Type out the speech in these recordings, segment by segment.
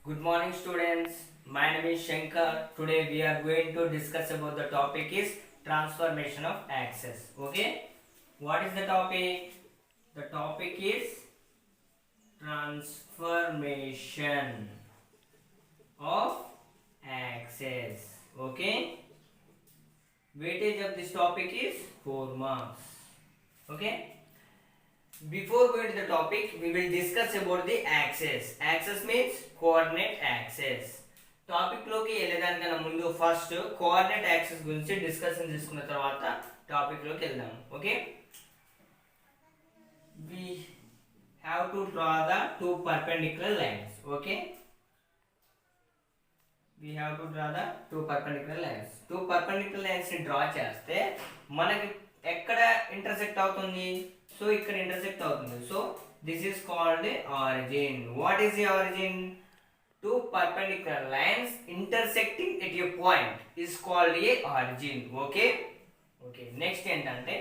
Good morning students. My name is Shankar. Today we are going to discuss about the topic is transformation of axis. Okay. What is the topic? The topic is transformation of axis. Okay. Weightage of this topic is 4 marks. Okay. Before going to the topic, we will discuss about the axis. Axis means coordinate axis. Topic లోకి వెళ్ళేదానికన్నా ముందు first coordinate axis గురించి discussion చేసుకున్న తర్వాత topic లోకి వెళ్దాం. Okay, we have to draw the two perpendicular lines. Okay, we have to draw the two perpendicular lines. Two perpendicular lines ని draw చేస్తే మనకి ఎక్కడ ఇంటర్సెక్ట్ అవుతుంది? సో ఇక్కడ ఇంటర్సెక్ట్ అవుతుంది. So this is called origin. What is the origin? Two perpendicular lines intersecting at a point is called a origin. Okay. Next ఏంటంటే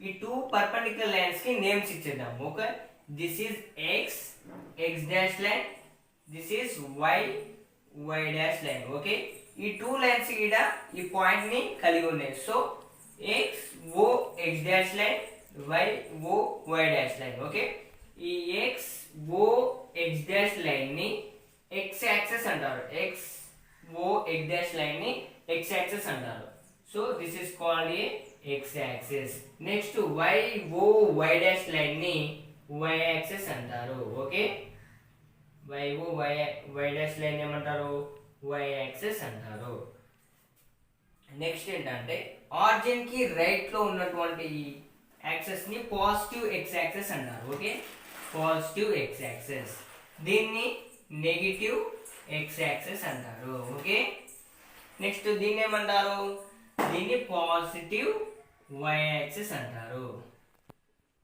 ఈ two perpendicular lines కి నేమ్స్ ఇచ్చేద్దాం. Okay, this is X dash line, this is Y dash line. Okay, ఈ two lines ఈడ ఈ point ని కలిగి ఉన్నాయి. So X dash line, Y dash line. Okay, ఈ ఎక్స్ డాష్ లైన్ ని ఎక్స్ యాక్సిస్ అంటారు. ఎక్స్ డాష్ లైన్ ని ఎక్స్ యాక్సిస్ అంటారు. So this is called a X axis. Next Y dash line ని వై యాక్సిస్ అంటారు. Okay, why dash line ఏమంటారు? Why axis అంటారు. Next ఏంటంటే ఆరిజిన్ కి రైట్ లో ఉన్నటువంటి యాక్సిస్ ని పాజిటివ్ ఎక్స్ యాక్సిస్ అంటారు. Okay, positive x axis. దీన్ని నెగిటివ్ ఎక్స్ యాక్సిస్ అంటారు. ఓకే, నెక్స్ట్ దీన్ని ఏమంటారు? దీన్ని పాజిటివ్ వై యాక్సిస్ అంటారు.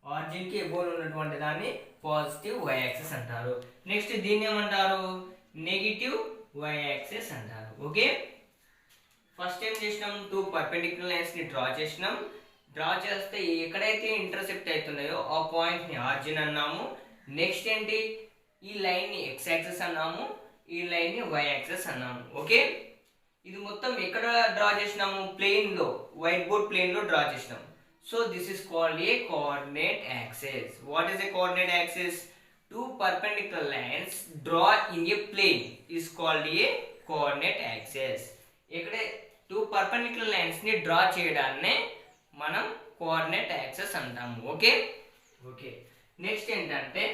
ఆరిజిన్ కి ఎబోవ్ ఉన్నటువంటి దాన్ని పాజిటివ్ వై యాక్సిస్ అంటారు. నెక్స్ట్ దీన్ని ఏమంటారు? నెగిటివ్ వై యాక్సిస్ అంటారు. ఓకే, ఫస్ట్ ఏం చేసినాం? టూ పర్పెండిక్యులర్ లైన్స్ ని డ్రా చేసినాం. డ్రా చేస్తే ఎక్కడైతే ఇంటర్సెక్ట్ అవుతున్నాయో ఆ పాయింట్ ని ఆరిజిన్ అన్నాము. నెక్స్ట్ ఏంటి? ఈ లైన్ ని ఎక్స్ యాక్సిస్ అన్నాము, ఈ లైన్ ని వై యాక్సిస్ అన్నాము. ఓకే, ఇది మొత్తం ఎక్కడ డ్రా చేసినాము? ప్లేన్ లో, వైట్ బోర్డ్ ప్లేన్ లో డ్రా చేసినాం. So this is called a coordinate axis. What is a coordinate axis? Two perpendicular lines draw in a plane is called a coordinate axis. ఇక్కడ two perpendicular lines ని draw చేయడాన్నే మనం coordinate axis అంటాము. Okay, next ఏంటంటే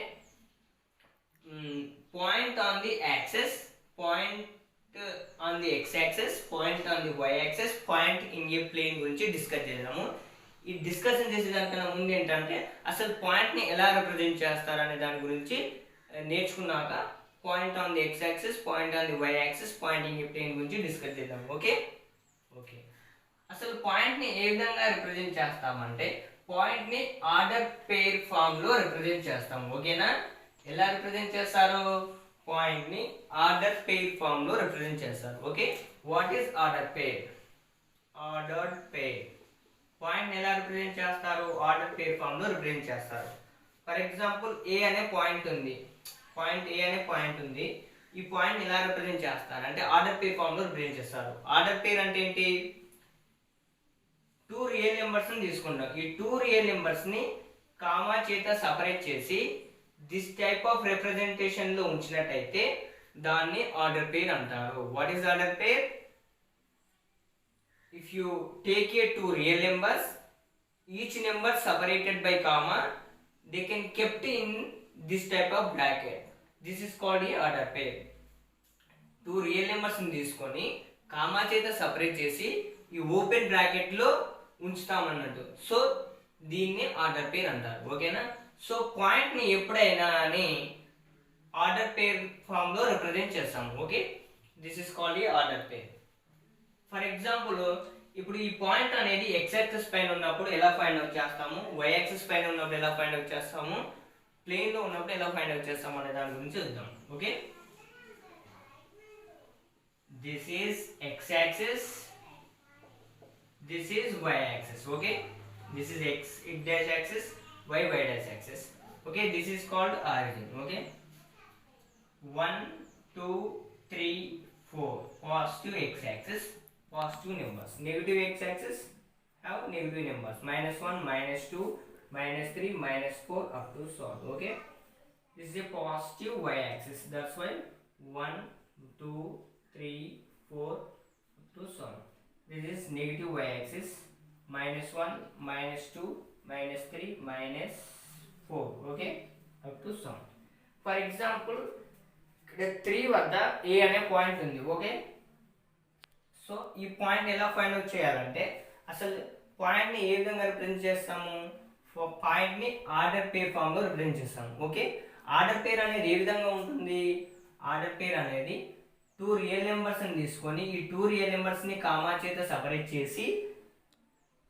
point on the axis, point on the x axis, point on the y axis, point in a plane గురించి discuss చేద్దాము. ఈ discussion చేసేదానికన్నా ముందు ఏంటంటే అసలు పాయింట్ ని ఎలా రిప్రజెంట్ చేస్తారనే దాని గురించి నేర్చుకున్నాక point on the X axis, point on the why axis, point in a plane గురించి డిస్కస్ చేద్దాం. ఓకే, అసలు పాయింట్ ని ఏ విధంగా రిప్రజెంట్ చేస్తామంటే పాయింట్ ని ఆర్డర్ పేర్ ఫామ్ లో రిప్రజెంట్ చేస్తాం. ఓకేనా? ఎలా రిప్రజెంట్ చేస్తారు? పాయింట్ ని ఆర్డర్ పేర్ ఫామ్ లో రిప్రజెంట్ చేస్తారు. Okay, what is order pair? Ordered pair point ఎలా రిప్రజెంట్ చేస్తారు? ఆర్డర్ పేర్ ఫామ్ లో రిప్రజెంట్ చేస్తారు. ఫర్ ఎగ్జాంపుల్ ఏ అనే పాయింట్ ఉంది. ఈ పాయింట్ ఎలా రిప్రజెంట్ చేస్తారు అంటే ఆర్డర్ పేర్ ఫామ్ లో రిప్రజెంట్ చేస్తారు. ఆర్డర్ పేర్ అంటే ఏంటి? టూ రియల్ నెంబర్స్ ని తీసుకుంటాం. ఈ టూ రియల్ నెంబర్స్ ని కామా చేత సపరేట్ చేసి దిస్ టైప్ ఆఫ్ రిప్రజెంటేషన్ లో ఉంచినట్టయితే దాన్ని ఆర్డర్ పేర్ అంటారు. What is order pair? If you take a two real numbers, each number separated by comma, they can kept in this type of bracket. This is called a order pair. Two real numbers ని తీసుకొని comma చేత separate చేసి ఈ open bracket లో ఉంచుతామన్నట్టు. So దీన్ని order పేర్ అంటారు. ఓకేనా? So point ని ఎప్పుడైనా అని ఆర్డర్ పేర్ ఫామ్ లో రిప్రజెంట్ చేస్తాము. Okay, this is called A order pair. For example ఇప్పుడు ఈ పాయింట్ అనేది ఎక్స్ యాక్సిస్ పైన ఉన్నప్పుడు ఎలా ఫైండ్ అవుట్ చేస్తాము, వై యాక్సిస్ పైన ఉన్నప్పుడు ఎలా ఫైండ్ అవుట్ చేస్తాము, ప్లేన్ లో ఉన్నప్పుడు ఎలా ఫైండ్ అవుట్ చేస్తాము అనే దాని గురించి చూద్దాం. Okay, this is X axis, this is Y axis. Okay, this is X dash axis, y dash axis. Okay, this is called origin. Okay, 1 2 3, 4. Positive x-axis, positive numbers. Negative x-axis have negative numbers. -1, -2, -3, -4 up to solve. Okay. This is a positive y-axis. That's why 1, 2, 3, 4 up to solve. This is negative y-axis. -1, -2, -3, -4. Okay. Up to solve. For example, ఇక్కడ 3 వద్ద ఏ అనే point ఉంది. Okay. So ఈ point ఎలా find out చేయాలంటే అసలు పాయింట్ని ఏ విధంగా రిప్రజెంట్ చేస్తాము? పాయింట్ని ఆర్డర్ పేర్ ఫామ్లో రిప్రజెంట్ చేస్తాము. ఓకే. ఆర్డర్ పేర్ అనేది ఏ విధంగా ఉంటుంది? ఆర్డర్ పేర్ అనేది 2 రియల్ నెంబర్స్ని తీసుకొని ఈ 2 రియల్ నెంబర్స్ని కామా చేత సపరేట్ చేసి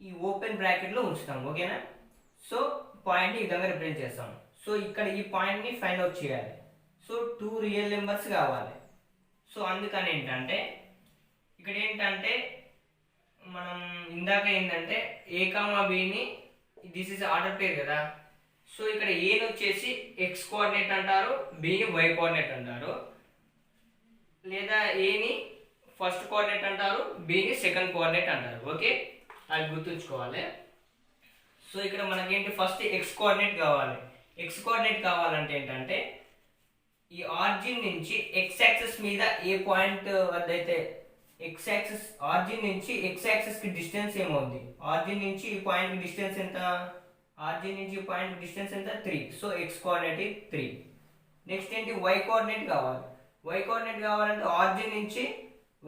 ఈ ఓపెన్ బ్రాకెట్లో ఉంచుతాం. ఓకేనా. సో పాయింట్ని ఈ విధంగా రిప్రజెంట్ చేస్తాం. సో ఇక్కడ ఈ పాయింట్ని ఫైండ్ అవుట్ చేయాలి. సో 2 రియల్ నెంబర్స్ కావాలి. సో అందుకని ఏంటంటే ఇక్కడ ఏంటంటే మనం ఇందాక ఏంటంటే ఏ కామా బిని దిస్ ఇస్ ఆర్డర్ పేర్ కదా. సో ఇక్కడ ఏని వచ్చేసి ఎక్స్ కోఆర్డినేట్ అంటారు, బిని వై కోఆర్డినేట్ అంటారు, లేదా ఏని ఫస్ట్ కోఆర్డినేట్ అంటారు, బిని సెకండ్ కోఆర్డినేట్ అంటారు. ఓకే. అది గుర్తుంచుకోవాలి. సో ఇక్కడ మనకేంటి ఫస్ట్ ఎక్స్ కోఆర్డినేట్ కావాలి. ఎక్స్ కోఆర్డినేట్ కావాలంటే ఏంటంటే ఈ ఆరిజిన్ నుంచి ఎక్స్ యాక్సిస్ మీద ఏ పాయింట్ వద్ద అయితే ఎక్స్ యాక్సిస్ ఆరిజిన్ నుంచి ఎక్స్ యాక్సిస్ కి డిస్టెన్స్ ఏమవుతుంది? ఆరిజిన్ నుంచి ఈ పాయింట్ కి డిస్టెన్స్ ఎంత? ఆరిజిన్ నుంచి ఈ పాయింట్ కి డిస్టెన్స్ ఎంత? 3. So x coordinate 3. నెక్స్ట్ ఏంటి? వై కోఆర్డినేట్ కావాలి. వై కోఆర్డినేట్ కావాలంటే ఆరిజిన్ నుంచి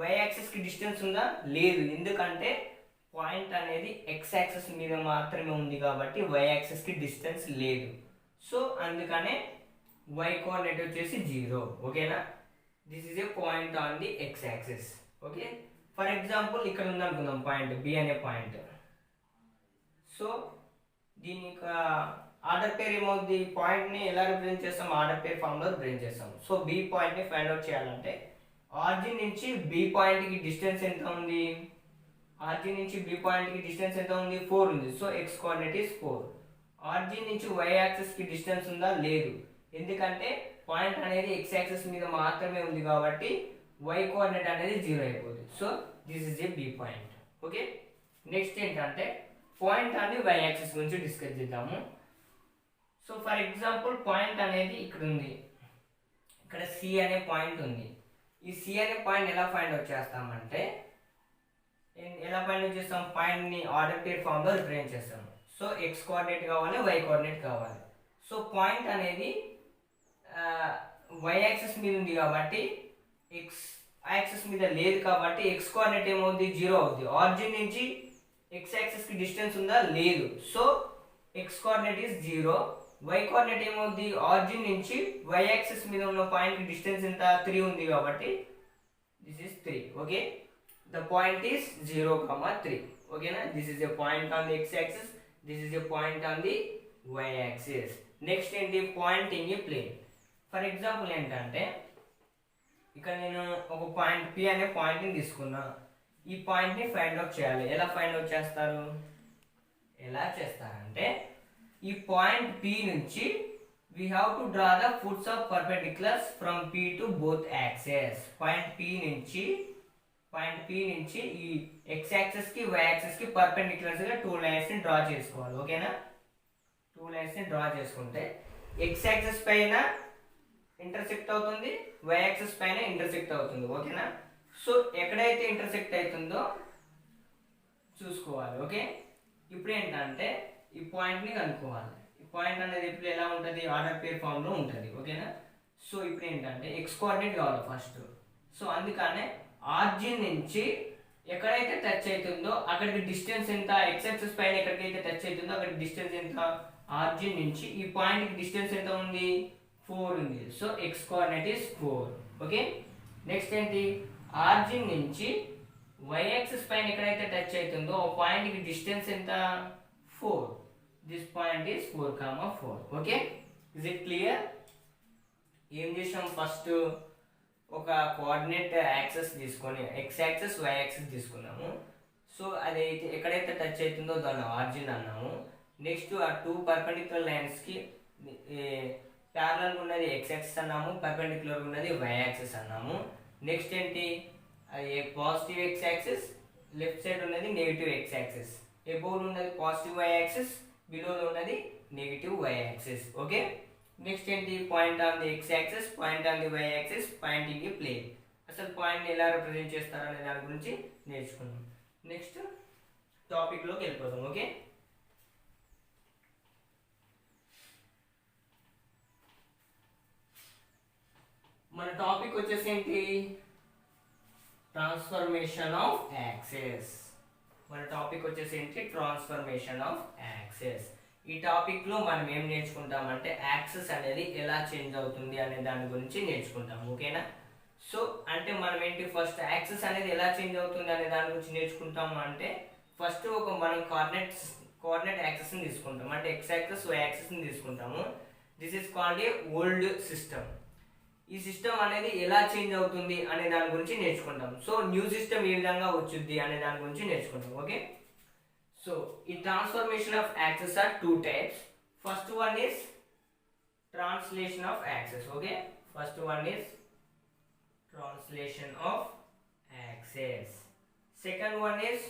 వై యాక్సిస్ కి డిస్టెన్స్ ఉందా? లేదు. ఎందుకంటే పాయింట్ అనేది ఎక్స్ యాక్సిస్ మీద మాత్రమే ఉంది కాబట్టి వై యాక్సిస్ కి డిస్టెన్స్ లేదు. సో అందుకనే y కోఆర్డినేట్ వచ్చేసి 0. ఓకేనా. This is a point on the x axis. Okay. For example ఇక్కడ ఉందనుకుందాం పాయింట్ b అనే పాయింట్. సో దీని ఆర్డర్ పేర్ ఏమవుతుంది? పాయింట్ని ఎలా రిప్రజెంట్ చేస్తాం? ఆర్డర్ పేర్ ఫామ్లో రిప్రజెంట్ చేస్తాం. సో b పాయింట్ని ఫైండ్ అవుట్ చేయాలంటే ఆరిజిన్ నుంచి b పాయింట్కి డిస్టెన్స్ ఎంత ఉంది? ఆరిజిన్ నుంచి b పాయింట్కి డిస్టెన్స్ ఎంత ఉంది? 4 ఉంది. So x coordinate is 4. Origin నుంచి y యాక్సిస్కి డిస్టెన్స్ ఉందా? లేదు. ఎందుకంటే పాయింట్ అనేది ఎక్స్ యాక్సిస్ మీద మాత్రమే ఉంది కాబట్టి y కోఆర్డినేట్ అనేది 0 అయిపోతుంది. So this is A B point. Okay. Next ఏంటంటే పాయింట్ అనేది y యాక్సిస్ గురించి డిస్కస్ చేద్దాము. సో ఫర్ ఎగ్జాంపుల్ పాయింట్ అనేది ఇక్కడ ఉంది. ఇక్కడ C అనే పాయింట్ ఉంది. ఈ C అనే పాయింట్ ఎలా ఫైండ్ అవుట్ చేస్తామంటే ఎలా ఫైండ్ అవుట్ చేస్తాం? పాయింట్ని ఆర్డర్ పేర్ ఫామ్లో రిప్రజెంట్ చేస్తాము. సో ఎక్స్ కోఆర్డినేట్ కావాలి, y కోఆర్డినేట్ కావాలి. సో పాయింట్ అనేది y యాక్సిస్ మీద ఉంది కాబట్టి ఎక్స్ యాక్సిస్ మీద లేదు కాబట్టి ఎక్స్ కోఆర్డినేట్ ఏమవుతుంది? 0 అవుతుంది. ఆరిజిన్ నుంచి ఎక్స్ యాక్సిస్ కి డిస్టెన్స్ ఉందా? లేదు. So x coordinate is 0. y coordinate ఏమవుతుంది? ఆరిజిన్ నుంచి y యాక్సిస్ మీద ఉన్న పాయింట్ కి డిస్టెన్స్ ఎంత? 3 ఉంది కాబట్టి this is 3. Okay. The point is 0, 3. ఓకేనా. This is a point on the x axis, this is a point on the y axis. Next ఏంటి? Point in a plane. For example ఏంటంటే ఇక్కడ నేను ఒక పాయింట్ P అనే పాయింట్ని తీసుకున్నా. ఈ పాయింట్ని ఫైండ్ అవుట్ చేయాలి. ఎలా ఫైండ్ అవుట్ చేస్తారు? ఎలా చేస్తారంటే ఈ పాయింట్ P నుంచి we have to draw the foots of perpendiculars from P to both axes. Point P నుంచి ఈ x యాక్సిస్ కి y యాక్సిస్ కి పర్పెండిక్యులర్స్ గా 2 లైన్స్ ని డ్రా చేసుకోవాలి. ఓకేనా. 2 లైన్స్ ని డ్రా చేసుకుంటే x యాక్సిస్ పైన ఇంటర్సెక్ట్ అవుతుంది, y యాక్సిస్ పైన ఇంటర్సెక్ట్ అవుతుంది. ఓకేనా. సో ఎక్కడైతే ఇంటర్సెక్ట్ అవుతుందో చూసుకోవాలి. ఓకే. ఇప్పుడు ఏంటంటే ఈ పాయింట్ని కనుక్కోవాలి. ఈ పాయింట్ అనేది ఇప్పుడు ఎలా ఉంటుంది? ఆర్డర్ పేర్ ఫామ్లో ఉంటుంది. ఓకేనా. సో ఇప్పుడు ఏంటంటే ఎక్స్ కోఆర్డినేట్ కావాలి ఫస్ట్. సో అందుకనే ఆరిజిన్ నుంచి ఎక్కడైతే టచ్ అవుతుందో అక్కడికి డిస్టెన్స్ ఎంత? ఎక్స్ యాక్సిస్ పైన ఎక్కడికైతే టచ్ అవుతుందో అక్కడికి డిస్టెన్స్ ఎంత? ఆరిజిన్ నుంచి ఈ పాయింట్కి డిస్టెన్స్ ఎంత ఉంది? 4 ఉంది. So x coordinate is 4. Okay. Next ఏంటి? ఆరిజిన్ నుంచి y యాక్సిస్ పైన ఎక్కడైతే టచ్ అవుతుందో ఆ పాయింట్కి డిస్టెన్స్ ఎంత? 4. This point is 4, 4. Okay. Is it clear? ఏం చేసాం? ఫస్ట్ ఒక కోఆర్డినేట్ యాక్సిస్ తీసుకొని ఎక్స్ యాక్సిస్ y యాక్సిస్ తీసుకున్నాము. సో అది ఎక్కడైతే టచ్ అవుతుందో దాన్ని ఆరిజిన్ అన్నాము. నెక్స్ట్ ఆ 2 పర్పెండిక్యులర్ లైన్స్కి ప్యారలల్ ఉన్నది x యాక్సిస్ అన్నాము, పర్పెండిక్యులర్ ఉన్నది y యాక్సిస్ అన్నాము. నెక్స్ట్ ఏంటి, అది positive x axis, left side ఉన్నది నెగిటివ్ ఎక్స్ యాక్సిస్, ఎబోవ్ ఉన్నది పాజిటివ్ వై యాక్సిస్, బిలోలో ఉన్నది negative y axis. Okay, next ఏంటి, point on the X axis, point on the why axis, point in the plane. అసలు పాయింట్ని ఎలా represent చేస్తారనే దాని గురించి నేర్చుకున్నాం. నెక్స్ట్ టాపిక్లోకి వెళ్ళిపోతాం. ఓకే, మన టాపిక్ వచ్చేసి ఏంటి, ట్రాన్స్ఫర్మేషన్ ఆఫ్ యాక్సెస్. మన టాపిక్ వచ్చేసి ఏంటి, ట్రాన్స్ఫర్మేషన్ ఆఫ్ యాక్సెస్. ఈ టాపిక్లో మనం ఏం నేర్చుకుంటామంటే యాక్సెస్ అనేది ఎలా చేంజ్ అవుతుంది అనే దాని గురించి నేర్చుకుంటాం. ఓకేనా, సో అంటే మనం ఏంటి, ఫస్ట్ యాక్సెస్ అనేది ఎలా చేంజ్ అవుతుంది అనే దాని గురించి నేర్చుకుంటాము. అంటే ఫస్ట్ మనం కోఆర్డినేట్ యాక్సెస్ని తీసుకుంటాం, అంటే ఎక్స్ యాక్సెస్ వై యాక్సెస్ని తీసుకుంటాము. This is called a old system. ఈ సిస్టమ్ అనేది ఎలా చేంజ్ అవుతుంది అనే దాని గురించి నేర్చుకుంటాం. సో న్యూ సిస్టమ్ ఏ విధంగా వచ్చుద్ది అనే దాని గురించి నేర్చుకుంటాం. ఓకే, సో ఈ transformation of axes are two types. First one is translation of axes. Okay, first one is translation of axis. Second one is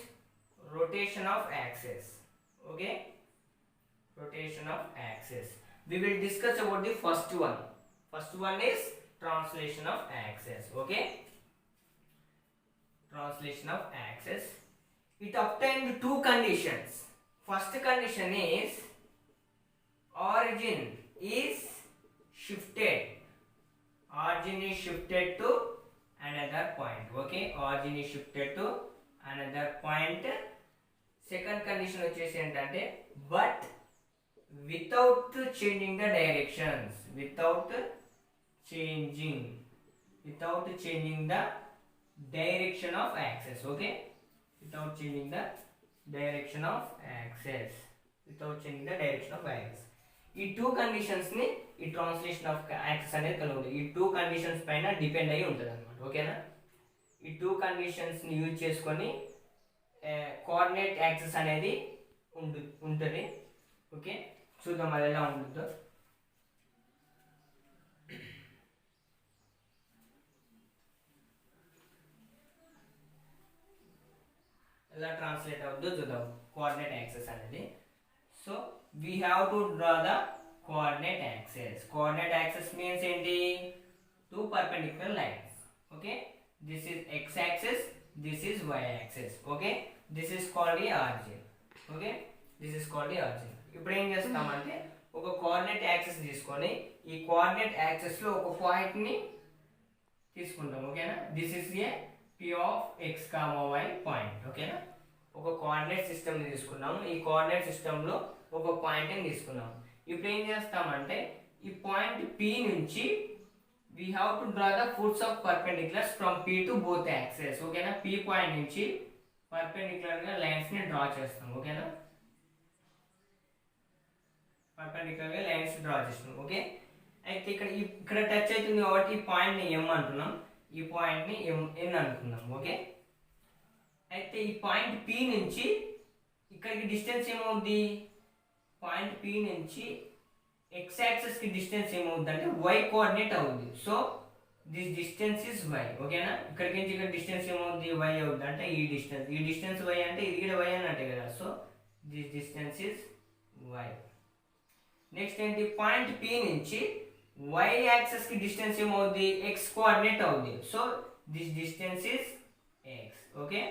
rotation of axis. Okay, rotation of axis. We will discuss about the first one. First one is translation of axis. Okay, translation of axis. It obtained two conditions. First condition is origin is shifted. Origin is shifted to another point. Okay, origin is shifted to another point. Second condition వచ్చేసి ఏంటంటే but without changing the directions, without changing the direction of axis. Okay, without changing the direction of axis, ఈ two conditions ని ఈ translation of access అనేది కలిగి ఉంటుంది. ఈ two conditions పైన డిపెండ్ అయ్యి ఉంటుంది అనమాట. ఓకేనా, ఈ టూ కండిషన్స్ ని యూజ్ చేసుకొని కోఆర్డినేట్ యాక్సెస్ అనేది ఉంటుంది. ఓకే, చూద్దాం అది ఎలా ఉంటుందో. ఎలా ట్రాన్స్లేట్ అవుతుందో చూద్దాం కోఆర్డినేట్ యాక్సెస్ అనేది. So we have to draw the coordinate axis. Coordinate axis means ఏంటి, two perpendicular lines. Okay, this is x axis, this is y axis. Okay, this is called the origin. Okay, this is called the origin. ఇప్పుడు ఏం చేస్తామంటే ఒక coordinate axis తీసుకొని ఈ coordinate axis లో ఒక point ని తీసుకుంటాం. ఓకేనా, this is A p of x, y point. ఓకేనా, ఒక కోఆర్డినేట్ సిస్టమ్ ని తీసుకున్నాము. ఈ కోఆర్డినేట్ సిస్టమ్ లో ఒక పాయింట్ ని తీసుకున్నాము. ఇప్పుడు ఏం చేస్తామంటే ఈ పాయింట్ P నుంచి we have to draw the foots of perpendiculars from P to both axes. ఓకేనా, P పాయింట్ నుంచి పర్పెండిక్యులర్ గా లైన్స్ ని డ్రా చేస్తాం. ఓకేనా, పర్పెండిక్యులర్ గా లైన్స్ డ్రా చేస్తాం. ఓకే, అయితే ఇక్కడ టచ్ అవుతుంది కాబట్టి ఈ పాయింట్ ని M అంటున్నాం, ఈ పాయింట్ ని N అనుకున్నాం. ఓకే, అయితే ఈ పాయింట్ P నుంచి ఇక్కడికి డిస్టెన్స్ ఏమవుద్ది, పాయింట్ P నుంచి x యాక్సిస్ కి డిస్టెన్స్ ఏమవుద్ది అంటే y కోఆర్డినేట్ అవుద్ది. So this distance is y. ఓకేనా, ఇక్కడికి నుంచి ఇక్కడ డిస్టెన్స్ ఏమవుద్ది, y అవుద్ది. అంటే ఈ డిస్టెన్స్ y అంటే ఇది కూడా y అని అంటే కదా. So this distance is y. Next ఏంటి, పాయింట్ P నుంచి y యాక్సిస్ కి డిస్టెన్స్ ఏమవుద్ది, x కోఆర్డినేట్ అవుద్ది. So this distance is x. Okay,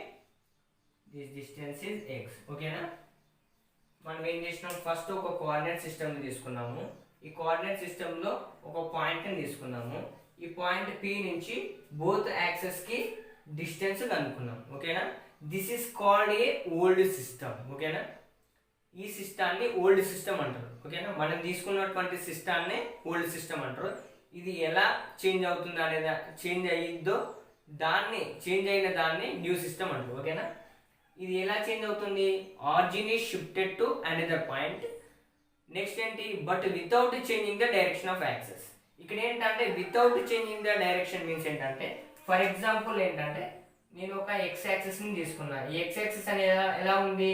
this distance is x. ఓకేనా, మనం ఏం చేసినాం, ఫస్ట్ ఒక కోఆర్డినేట్ సిస్టమ్ ని తీసుకున్నాము. ఈ కోఆర్డినేట్ సిస్టమ్ లో ఒక పాయింట్ ని తీసుకున్నాము. ఈ పాయింట్ P నుంచి బోత్ యాక్సెస్ కి డిస్టెన్స్ కనుక్కున్నాం. ఓకేనా, this is called A old system. ఓకేనా, ఈ సిస్టాన్ని ఓల్డ్ సిస్టమ్ అంటారు. ఓకేనా, మనం తీసుకున్నటువంటి సిస్టాన్ని ఓల్డ్ సిస్టమ్ అంటారు. ఇది ఎలా చేంజ్ అవుతుంది అనేది చేంజ్ అయిన దాన్ని న్యూ సిస్టమ్ అంటారు. ఓకేనా, ఇది ఎలా చేంజ్ అవుతుంది, origin is shifted to another point. Next ఏంటి, but without changing the direction of axes. ఇక్కడ ఏంటంటే without changing the direction means ఏంటంటే, ఫర్ ఎగ్జాంపుల్ ఏంటంటే నేను ఒక ఎక్స్ యాక్సిస్ ని తీసుకున్నా. ఈ ఎక్స్ యాక్సిస్ అనేది ఎలా ఉంది,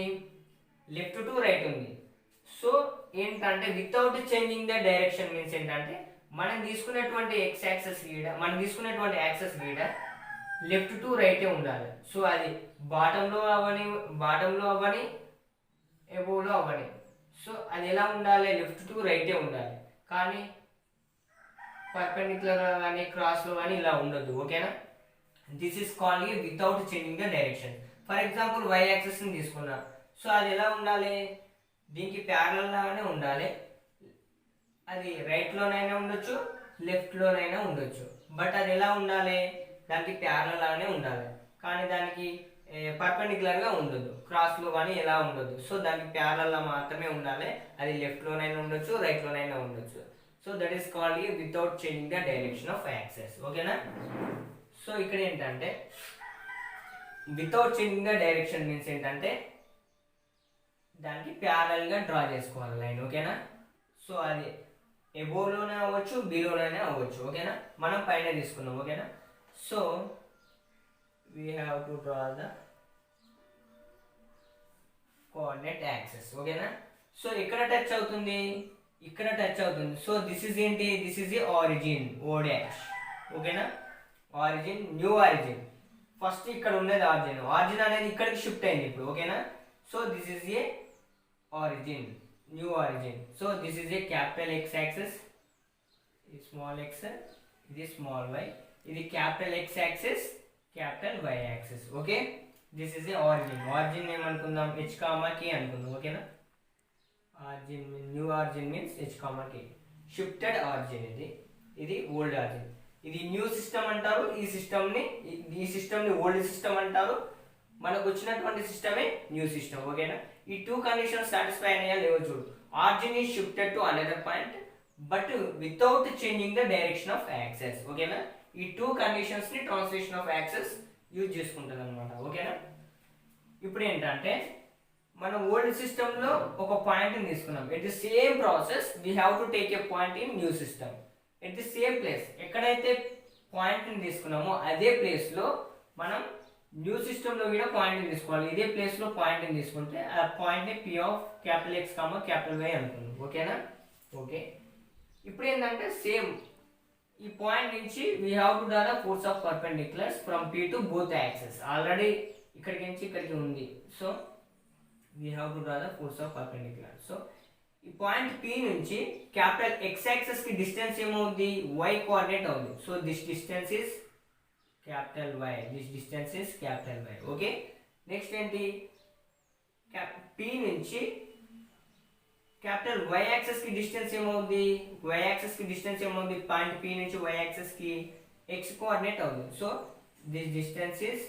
లెఫ్ట్ టు రైట్ ఉంది. సో ఏంటంటే without changing the direction means ఏంటంటే మనం తీసుకున్నటువంటి ఎక్స్ యాక్సెస్ గీడ, మనం తీసుకున్నటువంటి యాక్సెస్ గీడ లెఫ్ట్ టు రైటే ఉండాలి. సో అది బాటంలో అవ్వని ఎబోవ్లో అవ్వని. సో అది ఎలా ఉండాలి, లెఫ్ట్ టు రైటే ఉండాలి. కానీ పర్పెండిక్యులర్ కానీ క్రాస్లో కానీ ఇలా ఉండొద్దు. ఓకేనా. This is called without changing the direction. For example y యాక్సిస్ని తీసుకున్నా. సో అది ఎలా ఉండాలి, దీనికి ప్యారలల్ లాగానే ఉండాలి. అది రైట్లోనైనా ఉండొచ్చు, లెఫ్ట్లోనైనా ఉండొచ్చు. బట్ అది ఎలా ఉండాలి, దానికి ప్యారలల్ లాగానే ఉండాలి. కానీ దానికి పర్పెండిక్యులర్గా ఉండదు, క్రాస్లో కానీ ఎలా ఉండదు. సో దానికి ప్యారలల్గా మాత్రమే ఉండాలి. అది లెఫ్ట్లోనైనా ఉండొచ్చు, రైట్లోనైనా ఉండొచ్చు. So that is called without changing the direction of access. ఓకేనా. సో ఇక్కడ ఏంటంటే without changing the direction means ఏంటంటే దానికి ప్యారలల్గా డ్రా చేసుకోవాలి లైన్. ఓకేనా. సో అది ఎబోవ్లోనే అవ్వచ్చు, బిలోనే అవ్వచ్చు. ఓకేనా. మనం పైన తీసుకున్నాం. ఓకేనా. So we have to draw the coordinate axes. ఓకేనా. సో ఎక్కడ టచ్ అవుతుంది, ఇక్కడ టచ్ అవుతుంది. సో దిస్ ఇస్ ఏంటి, this is the origin, O dash. ఓకేనా. Origin, new origin. ఫస్ట్ ఇక్కడ ఉన్నది ఆరిజిన్, ఆరిజిన్ అనేది ఇక్కడికి షిఫ్ట్ అయింది ఇప్పుడు. ఓకేనా. So this is a origin, new origin. So this is a capital X axes, ఇది స్మాల్ ఎక్స్, ఇది స్మాల్ వై. ఇది capital X axes, capital why axes. Okay. This is a origin. Origin ఏమనుకుందాం, h comma k అనుకుందాం. ఓకేనా. Origin, new origin means h comma k, shifted origin. ఇది old origin. ఇది new system అంటారు. ఈ సిస్టమ్ని ఓల్డ్ సిస్టమ్ అంటారు. మనకు వచ్చినటువంటి సిస్టమే న్యూ సిస్టమ్. ఓకేనా. ఈ టూ కండిషన్స్ సాటిస్ఫై అయినాయా లేవో చూడు. Origin is shifted to another point but without changing the direction of access. ఓకేనా. ఈ టూ కండిషన్స్ ని ట్రాన్స్లేషన్ ఆఫ్ యాక్సెస్ యూజ్ చేసుకుంటుంది అనమాట. ఓకేనా. ఇప్పుడు ఏంటంటే మనం ఓల్డ్ సిస్టంలో ఒక పాయింట్ని తీసుకున్నాం. At the same process we have to take a point in new system at the same place. ఎక్కడైతే పాయింట్ని తీసుకున్నామో అదే ప్లేస్లో మనం న్యూ సిస్టంలో కూడా పాయింట్ని తీసుకోవాలి. ఇదే ప్లేస్లో పాయింట్ని తీసుకుంటే ఆ పాయింట్ని P of capital X comma capital Y అనుకున్నాం. ఓకేనా. ఓకే. ఇప్పుడు ఏంటంటే సేమ్ ఈ పాయింట్ నుంచి we have to draw the force of perpendiculars from P to both axes. Already ఇక్కడికి నుంచి ఇక్కడికి ఉంది. So we have to draw the force of perpendicular. So ఈ పాయింట్ పి నుంచి క్యాపిటల్ ఎక్స్ యాక్సెస్ కి distance ఏమవుతుంది, why coordinate అవుతుంది. So this distance is capital Y, this distance is capital why. Okay. Next ఏంటి, P నుంచి capital why axes కి distance ఏమవుతుంది, Y axes కి డిస్టెన్స్ ఏమవుతుంది, పాయింట్ పి నుంచి వై యాక్సెస్ కి ఎక్స్ కోఆర్డినేట్ అవుతుంది. So this distance is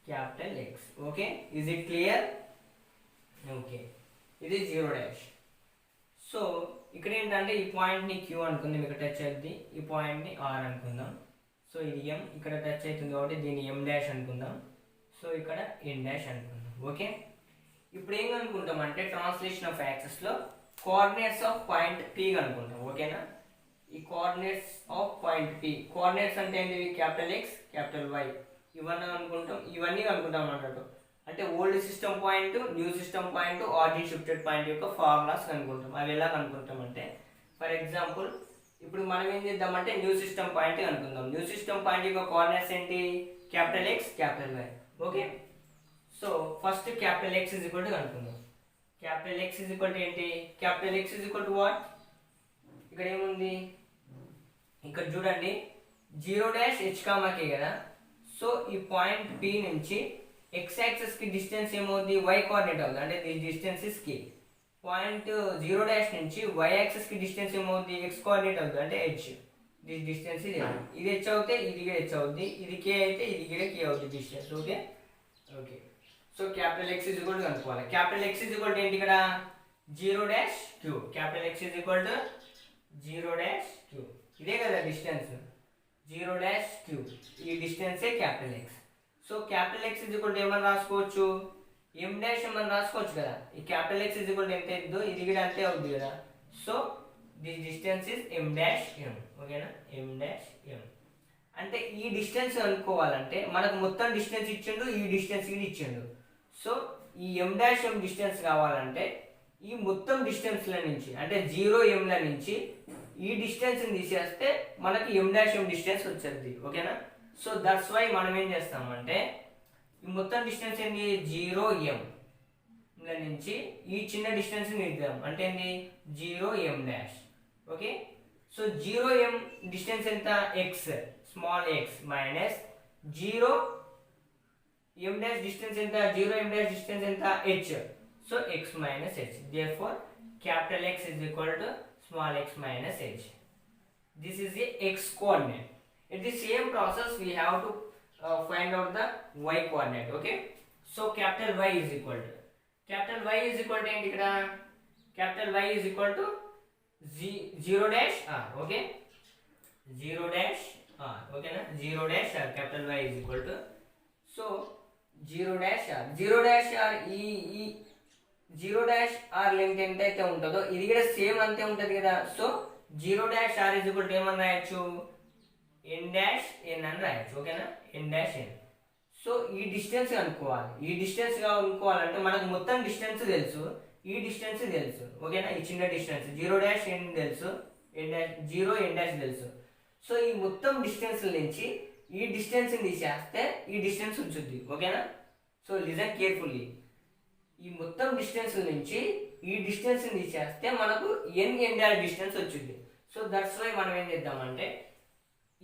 capital X. Okay. Is it clear. Okay. ఇది 0'. సో ఇక్కడ ఏంటంటే ఈ పాయింట్ని క్యూ అనుకుందాం, ఇక్కడ టచ్ అవుతుంది. ఈ పాయింట్ని ఆర్ అనుకుందాం. సో ఇది ఎం, ఇక్కడ టచ్ అవుతుంది కాబట్టి దీన్ని ఎం డాష్ అనుకుందాం. సో ఇక్కడ ఎన్ డాష్ అనుకుందాం. ఓకే. ఇప్పుడు ఏం అనుకుంటాం అంటే ట్రాన్స్లేషన్ ఆఫ్ యాక్సెస్లో కోఆర్డినేట్స్ ఆఫ్ పాయింట్ పి అనుకుంటాం. ఓకేనా. ఈ coordinates of point p, coordinates అంటే ఏంటివి, క్యాపిటల్ ఎక్స్ క్యాపిటల్ వై ఇవన్నీ అనుకుంటాం అన్నట్టు. అంటే old system point, new system point, origin shifted point యొక్క ఫార్ములాస్ కనుక్కుంటాం. అవి ఎలా కనుక్కుంటాం అంటే ఫర్ ఎగ్జాంపుల్ ఇప్పుడు మనం ఏం చేద్దామంటే న్యూ సిస్టమ్ పాయింట్ అనుకుందాం. న్యూ సిస్టమ్ పాయింట్ యొక్క కోఆర్డినేట్స్ ఏంటి, capital x capital why. Okay. So first capital x is equal to అనుకుందాం. Capital x is equal to ఏంటి, capital x is equal to what, ఇక్కడ ఏముంది, ఇక్కడ చూడండి 0' h, కదా. సో ఈ పాయింట్ పి నుంచి ఎక్స్ యాక్సెస్ కి డిస్టెన్స్ ఏమవుతుంది, వై కోఆర్డినేట్ అవుతుంది. అంటే this distance is k. Point 0' నుంచి వై యాక్సెస్ కి డిస్టెన్స్ ఏమవుతుంది, ఎక్స్ కోఆర్డినేట్ అవుతుంది. అంటే హెచ్. దిస్ డిస్టెన్స్ ఇది ఇది హెచ్ అవుతే ఇది కూడా హెచ్ అవుతుంది, ఇది కే అయితే ఇది కూడా కే అవుతుంది distance. Okay. Okay. So capital x is equal to కనుక్కోవాలి. Capital x is equal to ఏంటి, ఇక్కడ 0'q. Capital x is equal to 0'q. ఇదే కదా డిస్టెన్స్, 0'q. ఈ డిస్టెన్సే capital x. So capital x is equal to ఏమని రాసుకోవచ్చు, m dash ఏమని రాసుకోవచ్చు కదా. ఈ capital x is equal to ఎంత అవుతుందో ఇది కూడా అంతే అవుతుంది కదా. So this distance is m dash m. ఓకేనా. ఎం డాష్ ఎం అంటే ఈ డిస్టెన్స్ అనుకోవాలంటే మనకు మొత్తం డిస్టెన్స్ ఇచ్చిండు, ఈ డిస్టెన్స్ కూడా ఇచ్చిండు. సో ఈ ఎం డాష్ ఎం డిస్టెన్స్ కావాలంటే ఈ మొత్తం డిస్టెన్స్ల నుంచి అంటే 0 ఎంల నుంచి ఈ డిస్టెన్స్ తీసేస్తే మనకి ఎం డాష్ ఎం డిస్టెన్స్ వచ్చేది. ఓకేనా. సో దట్స్ వై మనం ఏం చేస్తామంటే ఈ మొత్తం డిస్టెన్స్ ఏంది 0m నుంచి ఈ చిన్న డిస్టెన్స్ ఇద్దాం అంటే ఏంది 0m dash. Okay, so 0m distance ఎంత x small x minus 0m dash distance ఎంత 0m డాష్ డిస్టెన్స్ ఎంత h. So x minus h. Therefore capital X is equal to small x minus h. This is the x coordinate. In the same process we have to find out the y coordinate. Okay, so capital Y is equal to ఏంటి ఇక్కడ capital Y is equal to 0 dash r. Okay, 0 dash r. Okay na, 0 dash r. Capital Y is equal to, so 0 dash r ఈ 0 dash r length ఎంత అయితే ఉంటుందో ఇది కూడా same అంతే ఉంటుంది కదా. So 0 dash r is equal to ఏమని రాయొచ్చు n dash n అని రాయొచ్చు. ఓకేనా, n dash n. సో ఈ డిస్టెన్స్ కనుక్కోవాలంటే మనకు మొత్తం డిస్టెన్స్ తెలుసు, ఈ డిస్టెన్స్ తెలుసు. ఓకేనా, ఈ చిన్న డిస్టెన్స్ 0 dash n తెలుసు, n dash 0 n dash తెలుసు. సో ఈ మొత్తం డిస్టెన్స్ నుంచి ఈ డిస్టెన్స్ తీసేస్తే ఈ డిస్టెన్స్ ఉంచుద్ది. ఓకేనా, సో లిజన్ కేర్ఫుల్లీ. ఈ మొత్తం డిస్టెన్స్ నుంచి ఈ డిస్టెన్స్ తీసేస్తే మనకు n డాష్ డిస్టెన్స్ వచ్చింది. సో దట్స్ వై మనం ఏం చేద్దామంటే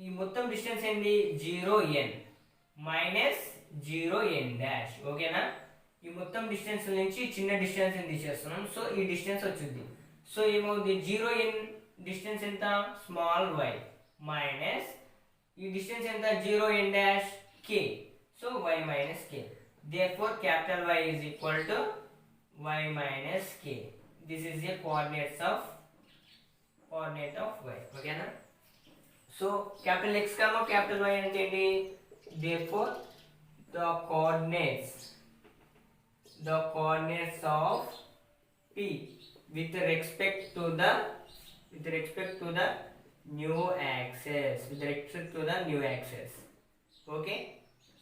ఈ మొత్తం డిస్టెన్స్ ఏంటి 0n మైనస్ 0n డాష్. ఓకేనా, ఈ మొత్తం డిస్టెన్స్ నుంచి చిన్న డిస్టెన్స్ తీసేస్తున్నాం. సో ఈ డిస్టెన్స్ వచ్చింది. సో ఏమవుతుంది 0n డిస్టెన్స్ ఎంత స్మాల్ y మైనస్ ఈ డిస్టెన్స్ ఎంత 0n dash k. So y minus k. Therefore capital Y is equal to y minus k. This is the coordinate of y. Okay na, so capital X comma capital Y ante enti. Therefore the coordinates of P with respect to the new axis, okay,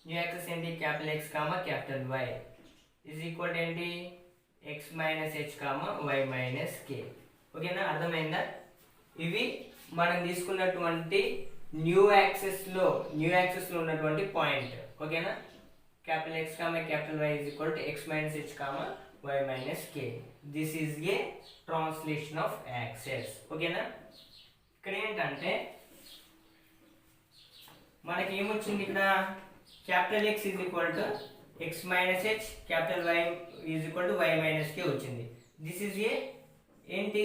new axis ఏంటి capital X comma capital Y is equal to ఏంటి x minus h comma y minus k. ఓకేనా, అర్థమైందా? ఇవి మనం తీసుకున్నటువంటి new axis లో ఉన్నటువంటి point. ఓకేనా, capital X comma capital Y is equal to x minus h comma y minus k. This is a translation of axis. ఓకేనా, ఇక్కడ ఏంటంటే మనకి ఏమొచ్చింది ఇక్కడ capital X is equal to x minus h, capital Y is equal to y minus k వచ్చింది. This is a ఏంటి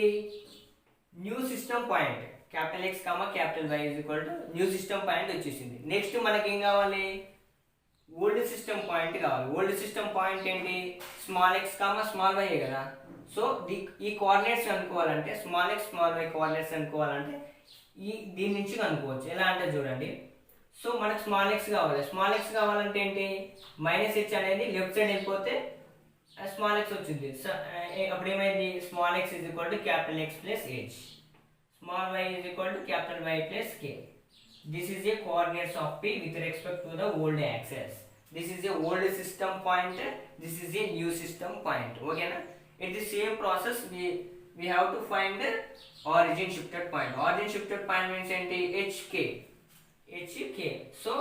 new system point. capital X comma capital Y is equal to new system point వచ్చేసింది. Next మనకి ఏం కావాలి old system point కావాలి. Old system point ఏంటి small x comma small y కదా. So ఈ కోఆర్డినేట్స్ అనుకోవాలంటే small x small y coordinates అనుకోవాలంటే దీని నుంచి కనుక్కోవచ్చు. ఎలా అంటే చూడండి, సో మనకు స్మాల్ x కావాలంటే ఏంటి మైనస్ h అనేది లెఫ్ట్ సైడ్ వెళ్ళిపోతే స్మాల్ x వచ్చింది. సో అప్పుడు ఏమైంది small x is equal to capital X plus h, small y is equal to capital Y plus k. This is a coordinates of P with respect to the old axis. This is a old system point, this is a new system point. Okay na, in the same process we have to find the origin shifted point. Origin shifted point means enti hk. So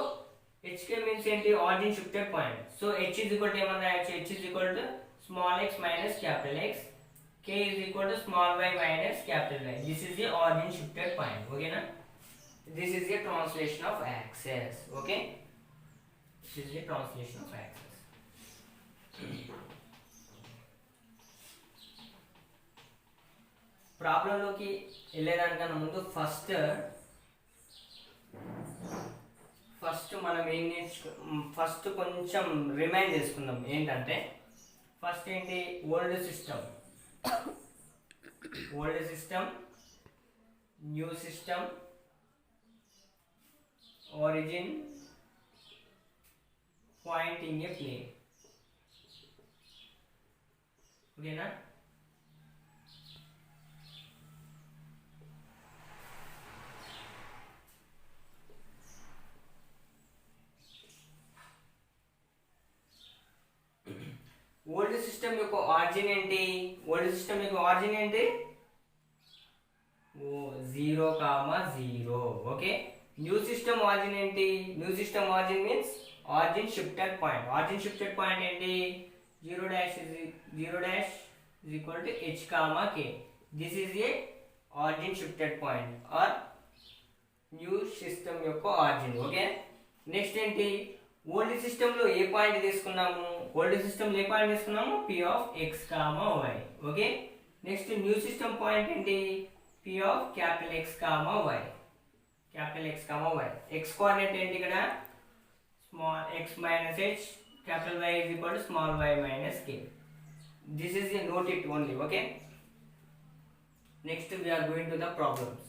hk means enti origin shifted point. So h is equal to ఏమన్నా h is equal to small x minus capital X, k is equal to small y minus capital Y. This is the origin shifted point. Okay na, this is the translation of axis. Okay, this is the translation of axis. Problem లోకి వెళ్ళేదానికన్నా ముందు first మనం ఏం first కొంచెం remind చేసుకుందాం. ఏంటంటే first ఏంటి old system, new system, origin, point in a plane. ఓకేనా, old system యొక్క ఆరిజిన్ ఏంటి? ఓ 0, 0. ఓకే, న్యూ సిస్టమ్ ఆరిజిన్ ఏంటి? New system origin means origin shifted point. Origin shifted point ఏంటి? 0 dash is equal to h comma k. This is a origin shifted point or new system యొక్క origin. Okay, next ఏంటి? Old system లో ఏ point తీసుకున్నాము? Old system లో ఏ point తీసుకున్నాము? p of x, y. Okay, next new system point ఏంటి? p of capital X, y. capital X, y. x coordinate ఏంటి ఇక్కడ? Small x minus h, capital Y is equal to small y minus k. This is a note it only. Okay, next we are going to the problems.